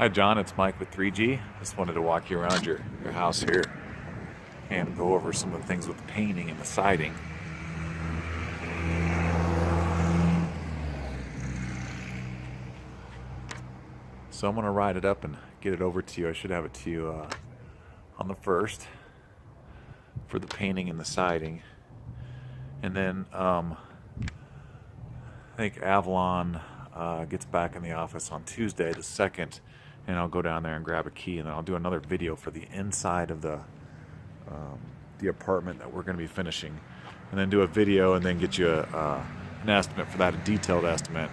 Hi John, it's Mike with 3G. Just wanted to walk you around your house here and go over some of the things with the painting and the siding. So I'm going to write it up and get it over to you. I should have it to you on the 1st for the painting and the siding. And then I think Avalon gets back in the office on Tuesday the 2nd, and I'll go down there and grab a key, and then I'll do another video for the inside of the apartment that we're going to be finishing, and then do a video and then get you an estimate for that, a detailed estimate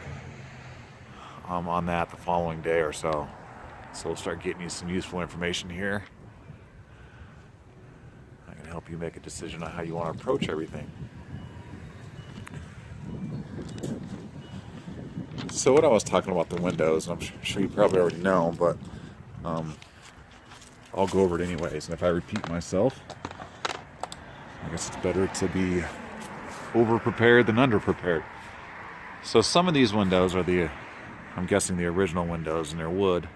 on that the following day or so. So we'll start getting you some useful information here. I can help you make a decision on how you want to approach everything. So what I was talking about the windows, I'm sure you probably already know, but I'll go over it anyways. And if I repeat myself, I guess it's better to be over-prepared than under-prepared. So some of these windows are I'm guessing the original windows, and they're wood.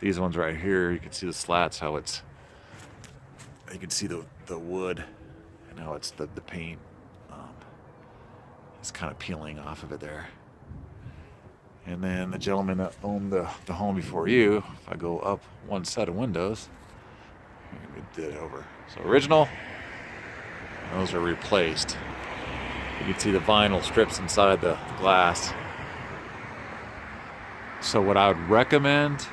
These ones right here, you can see the slats, how you can see the wood and how it's the paint is kind of peeling off of it there. And then the gentleman that owned the home before you, if I go up one set of windows, let me do it over. So original, those are replaced. You can see the vinyl strips inside the glass. So what I would recommend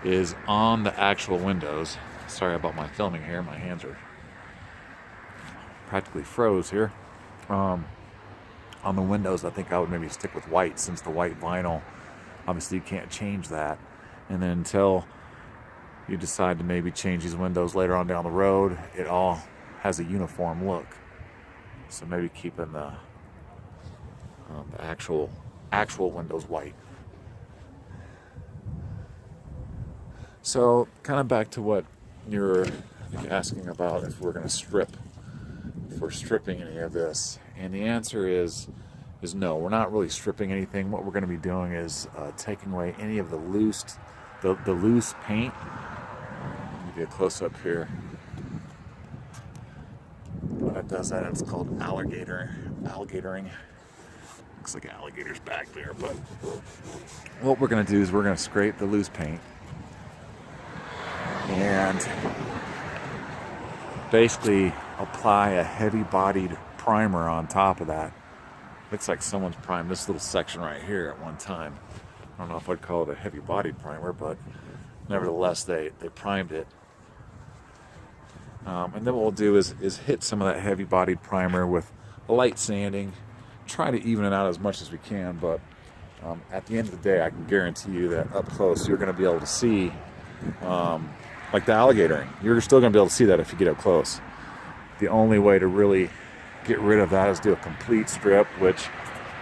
is on the actual windows, sorry about my filming here, my hands are practically froze here. On the windows, I think I would maybe stick with white, since the white vinyl, obviously you can't change that. And then until you decide to maybe change these windows later on down the road, it all has a uniform look. So maybe keeping the actual windows white. So kind of back to what you're asking about, if we're going to if we're stripping any of this. And the answer is no, we're not really stripping anything. What we're going to be doing is taking away any of the loose paint. I'll give you a close-up here. When it does that, it's called alligatoring. Looks like alligator's back there, but what we're going to do is we're going to scrape the loose paint and basically apply a heavy-bodied primer on top of that. Looks like someone's primed this little section right here at one time. I don't know if I'd call it a heavy-bodied primer, but nevertheless, they primed it. And then what we'll do is hit some of that heavy-bodied primer with light sanding, try to even it out as much as we can, but at the end of the day, I can guarantee you that up close, you're going to be able to see, like the alligatoring. You're still going to be able to see that if you get up close. The only way to really get rid of that is do a complete strip, which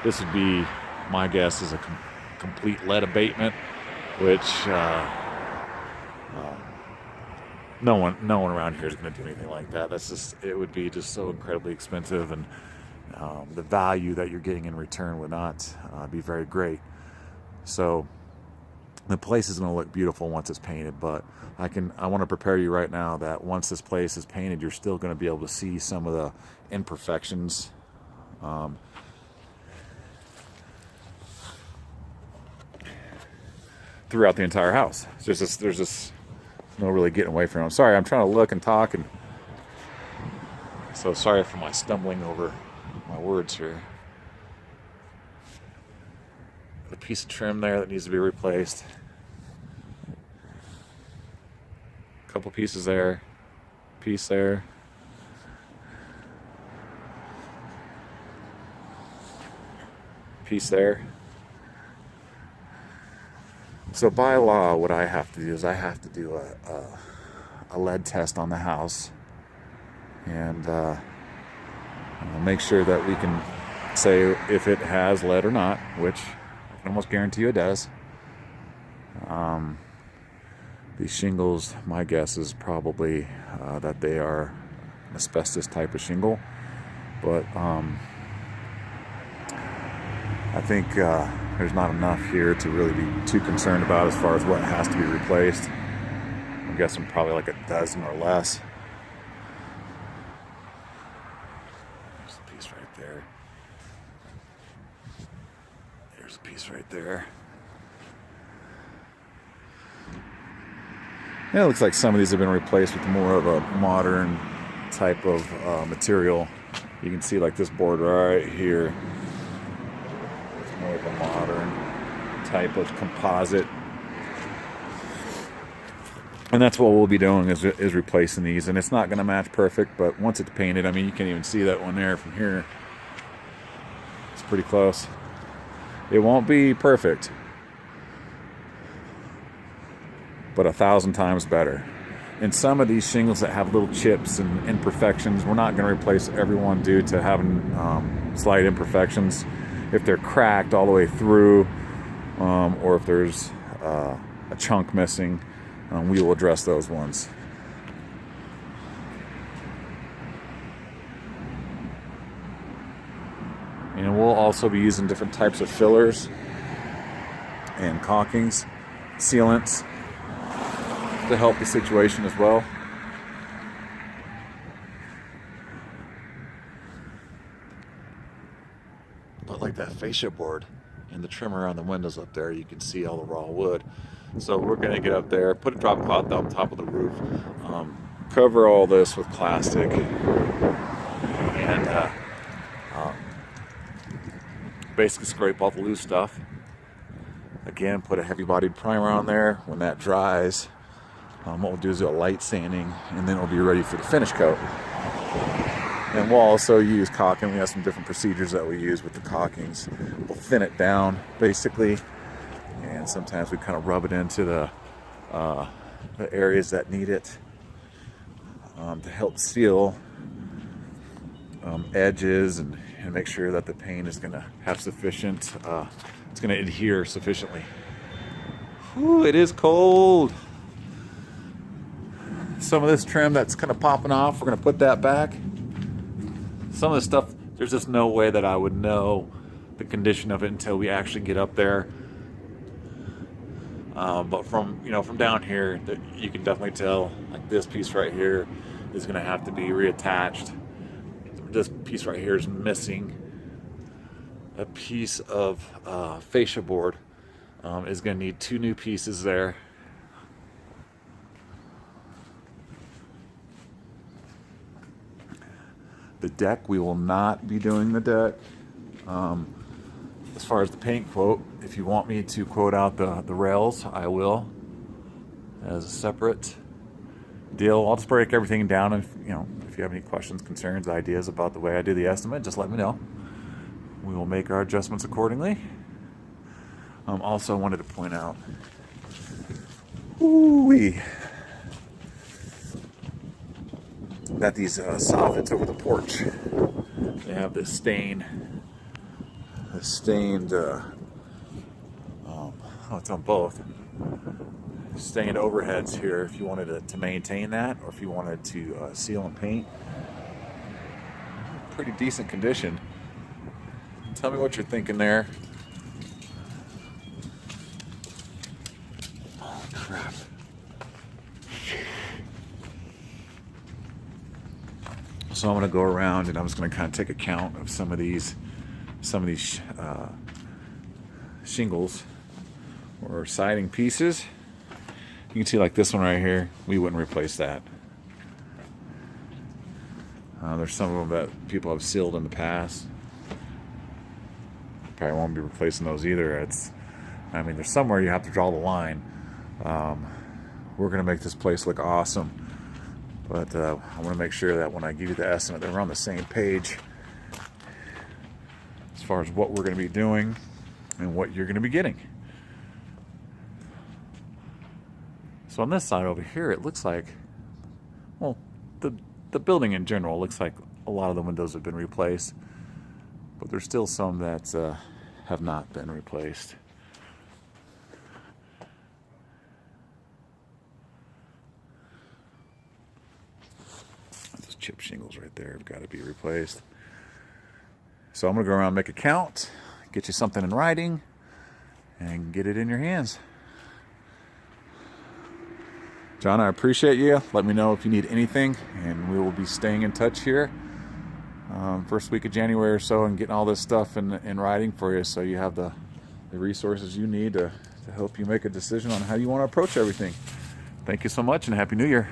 this would be, my guess, is a complete lead abatement, which no one around here is going to do anything like that. It would be just so incredibly expensive, and the value that you're getting in return would not be very great. So the place is going to look beautiful once it's painted, but I want to prepare you right now that once this place is painted, you're still going to be able to see some of the imperfections. Throughout the entire house. There's just no really getting away from it. I'm sorry, I'm trying to look and talk, and so sorry for my stumbling over my words here. A piece of trim there that needs to be replaced. A couple pieces there, piece there. Piece there. So by law, what I have to do is I have to do a lead test on the house, and make sure that we can say if it has lead or not, which I can almost guarantee you it does. These shingles, my guess is probably that they are an asbestos type of shingle, but I think there's not enough here to really be too concerned about as far as what has to be replaced. I'm guessing probably like a dozen or less. There's a piece right there. There's a piece right there. And it looks like some of these have been replaced with more of a modern type of material. You can see like this board right here. It's more of a modern type of composite. And that's what we'll be doing is replacing these. And it's not going to match perfect, but once it's painted, I mean, you can't even see that one there from here. It's pretty close. It won't be perfect, but 1,000 times better. And some of these shingles that have little chips and imperfections, we're not going to replace everyone due to having slight imperfections. If they're cracked all the way through, or if there's a chunk missing, we will address those ones. And we'll also be using different types of fillers and caulkings, sealants, to help the situation as well. But like that fascia board and the trim around the windows up there, you can see all the raw wood. So we're going to get up there, put a drop cloth on top of the roof, cover all this with plastic, and basically scrape all the loose stuff. Again, put a heavy-bodied primer on there. When that dries, what we'll do is do a light sanding, and then it'll be ready for the finish coat. And we'll also use caulking. We have some different procedures that we use with the caulkings. We'll thin it down, basically, and sometimes we kind of rub it into the areas that need it to help seal edges and make sure that the paint is going to have sufficient, it's going to adhere sufficiently. Whew, it is cold. Some of this trim that's kind of popping off, we're going to put that back. Some of this stuff, there's just no way that I would know the condition of it until we actually get up there. But from down here, you can definitely tell, like this piece right here is going to have to be reattached. This piece right here is missing. A piece of fascia board is going to need 2 new pieces there. The deck, we will not be doing the deck. As far as the paint quote, if you want me to quote out the rails, I will, as a separate deal. I'll just break everything down. If you have any questions, concerns, ideas about the way I do the estimate, just let me know. We will make our adjustments accordingly. Also wanted to point out, that these soffits over the porch, they have this stained, it's on both, stained overheads here. If you wanted to maintain that, or if you wanted to seal and paint, pretty decent condition. Tell me what you're thinking there. Oh crap. So I'm going to go around and I'm just going to kind of take a count of some of these shingles or siding pieces. You can see like this one right here, we wouldn't replace that. There's some of them that people have sealed in the past. Probably won't be replacing those either. There's somewhere you have to draw the line. We're going to make this place look awesome. But I want to make sure that when I give you the estimate that we're on the same page as far as what we're going to be doing and what you're going to be getting. So on this side over here, it looks like, well, the building in general looks like a lot of the windows have been replaced, but there's still some that have not been replaced. Those chip shingles right there have got to be replaced. So I'm going to go around and make a count, get you something in writing, and get it in your hands. John, I appreciate you. Let me know if you need anything, and we will be staying in touch here first week of January or so, and getting all this stuff in writing for you, so you have the resources you need to help you make a decision on how you want to approach everything. Thank you so much, and Happy New Year.